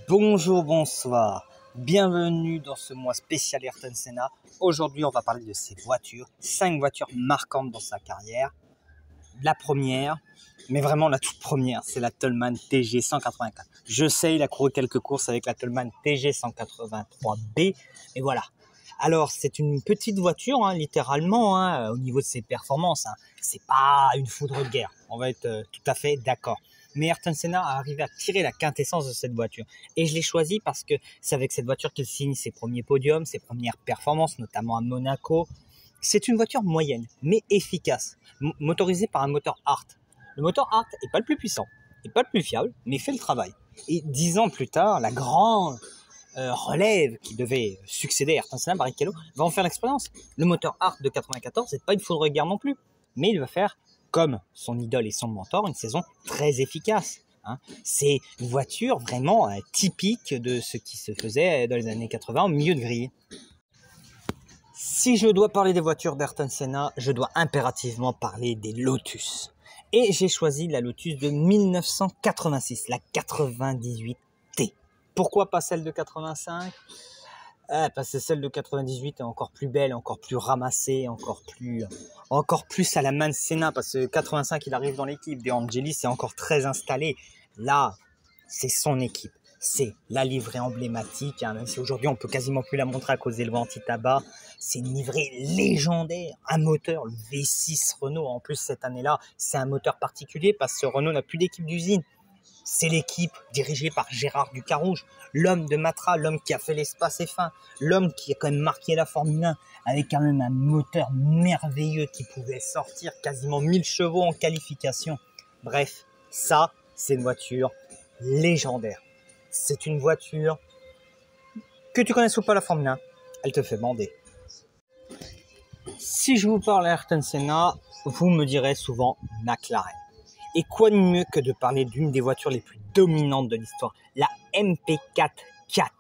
Bonjour, bonsoir, bienvenue dans ce mois spécial Ayrton Senna. Aujourd'hui, on va parler de ses voitures, 5 voitures marquantes dans sa carrière. La première, mais vraiment la toute première, c'est la Toleman TG 184. Je sais, il a couru quelques courses avec la Toleman TG 183B, et voilà. Alors, c'est une petite voiture, littéralement, au niveau de ses performances. C'est pas une foudre de guerre, on va être tout à fait d'accord. Mais Ayrton Senna a arrivé à tirer la quintessence de cette voiture. Et je l'ai choisi parce que c'est avec cette voiture qu'il signe ses premiers podiums, ses premières performances, notamment à Monaco. C'est une voiture moyenne, mais efficace, motorisée par un moteur Hart. Le moteur Hart n'est pas le plus puissant, n'est pas le plus fiable, mais fait le travail. Et 10 ans plus tard, la grande relève qui devait succéder à Ayrton Senna, Barrichello, va en faire l'expérience. Le moteur Hart de 94, c'est pas une foudre de guerre non plus, mais il va faire, comme son idole et son mentor, une saison très efficace. C'est une voiture vraiment typique de ce qui se faisait dans les années 80 au milieu de grille. Si je dois parler des voitures d'Ayrton Senna, je dois impérativement parler des Lotus. Et j'ai choisi la Lotus de 1986, la 98T. Pourquoi pas celle de 85 ? Parce que celle de 98 est encore plus belle, encore plus ramassée, encore plus à la main de Senna, parce que 85 il arrive dans l'équipe, De Angelis est encore très installé. Là, c'est son équipe, c'est la livrée emblématique, même si aujourd'hui on peut quasiment plus la montrer à cause des lois anti-tabac. C'est une livrée légendaire, un moteur, le V6 Renault. En plus cette année-là, c'est un moteur particulier parce que Renault n'a plus d'équipe d'usine. C'est l'équipe dirigée par Gérard Ducarouge, l'homme de Matra, l'homme qui a fait l'espace F1, l'homme qui a quand même marqué la Formule 1 avec quand même un moteur merveilleux qui pouvait sortir quasiment 1000 chevaux en qualification. Bref, ça, c'est une voiture légendaire. C'est une voiture que tu connaisses ou pas la Formule 1, elle te fait bander. Si je vous parle d'Ayrton Senna, vous me direz souvent McLaren. Et quoi de mieux que de parler d'une des voitures les plus dominantes de l'histoire, la MP4 4.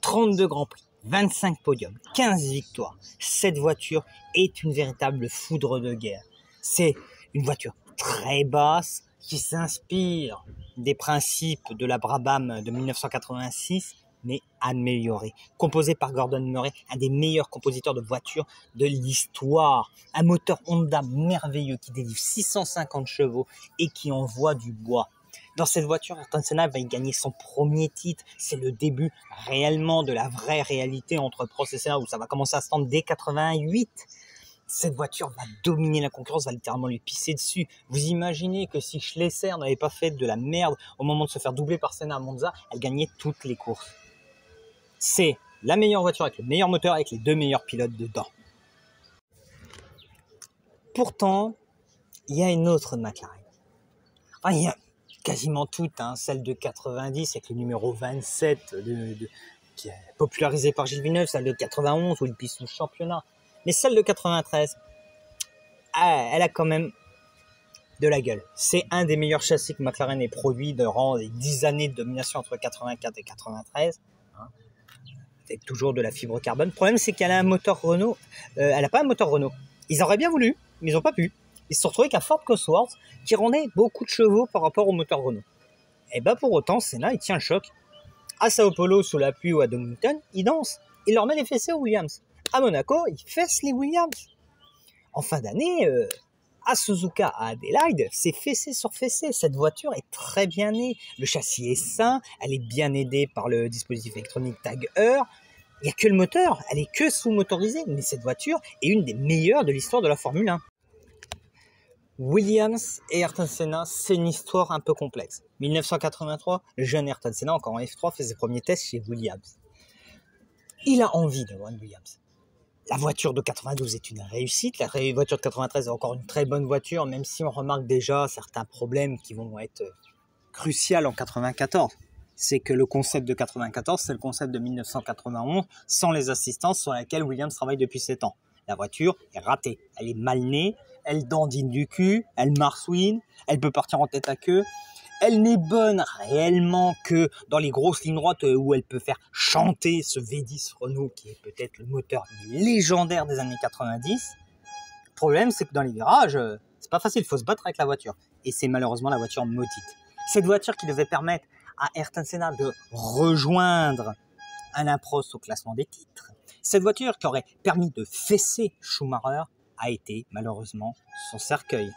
32 Grands Prix, 25 podiums, 15 victoires. Cette voiture est une véritable foudre de guerre. C'est une voiture très basse qui s'inspire des principes de la Brabham de 1986, mais améliorée. Composée par Gordon Murray, un des meilleurs compositeurs de voitures de l'histoire. Un moteur Honda merveilleux qui délivre 650 chevaux et qui envoie du bois. Dans cette voiture, Ayrton Senna va y gagner son premier titre. C'est le début réellement de la vraie réalité entre Prost et Senna, où ça va commencer à se tendre dès 88. Cette voiture va dominer la concurrence, va littéralement lui pisser dessus. Vous imaginez que si Schlesser n'avait pas fait de la merde au moment de se faire doubler par Senna à Monza, elle gagnait toutes les courses. C'est la meilleure voiture avec le meilleur moteur, avec les 2 meilleurs pilotes dedans. Pourtant, il y a une autre McLaren. Il y a quasiment toutes, celle de 90 avec le numéro 27 qui est popularisé par Gilles Villeneuve, celle de 91 où il pisse le championnat. Mais celle de 93, elle a quand même de la gueule. C'est un des meilleurs châssis que McLaren ait produit durant les 10 années de domination entre 84 et 93. Avec toujours de la fibre carbone. Le problème, c'est qu'elle a un moteur Renault. Elle n'a pas un moteur Renault. Ils auraient bien voulu, mais ils n'ont pas pu. Ils se sont retrouvés qu'un Ford Cosworth qui rendait beaucoup de chevaux par rapport au moteur Renault. Et pour autant, Senna, il tient le choc. À Sao Paulo, sous la pluie ou à Donington, il danse. Il leur met les fessées aux Williams. À Monaco, il fesse les Williams. En fin d'année, à Suzuka, à Adelaide, c'est fessé sur fessé. Cette voiture est très bien née. Le châssis est sain, elle est bien aidée par le dispositif électronique Tag Heuer. Il n'y a que le moteur, elle est que sous-motorisée, mais cette voiture est une des meilleures de l'histoire de la Formule 1. Williams et Ayrton Senna, c'est une histoire un peu complexe. 1983, le jeune Ayrton Senna, encore en F3, fait ses premiers tests chez Williams. Il a envie d'avoir une Williams. La voiture de 92 est une réussite. La voiture de 93 est encore une très bonne voiture, même si on remarque déjà certains problèmes qui vont être cruciaux en 94. C'est que le concept de 94, c'est le concept de 1991, sans les assistances sur laquelle Williams travaille depuis 7 ans. La voiture est ratée, elle est mal née, elle dandine du cul, elle marsouine, elle peut partir en tête à queue. Elle n'est bonne réellement que dans les grosses lignes droites où elle peut faire chanter ce V10 Renault qui est peut-être le moteur légendaire des années 90. Le problème, c'est que dans les virages, c'est pas facile, il faut se battre avec la voiture. Et c'est malheureusement la voiture maudite. Cette voiture qui devait permettre à Ayrton Senna de rejoindre Alain Prost au classement des titres. Cette voiture qui aurait permis de fesser Schumacher a été malheureusement son cercueil.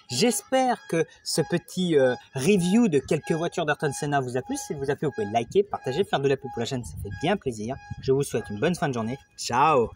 J'espère que ce petit review de quelques voitures d'Ayrton Senna vous a plu. Si vous a plu, vous pouvez liker, partager, faire de la pub pour la chaîne, ça fait bien plaisir. Je vous souhaite une bonne fin de journée. Ciao!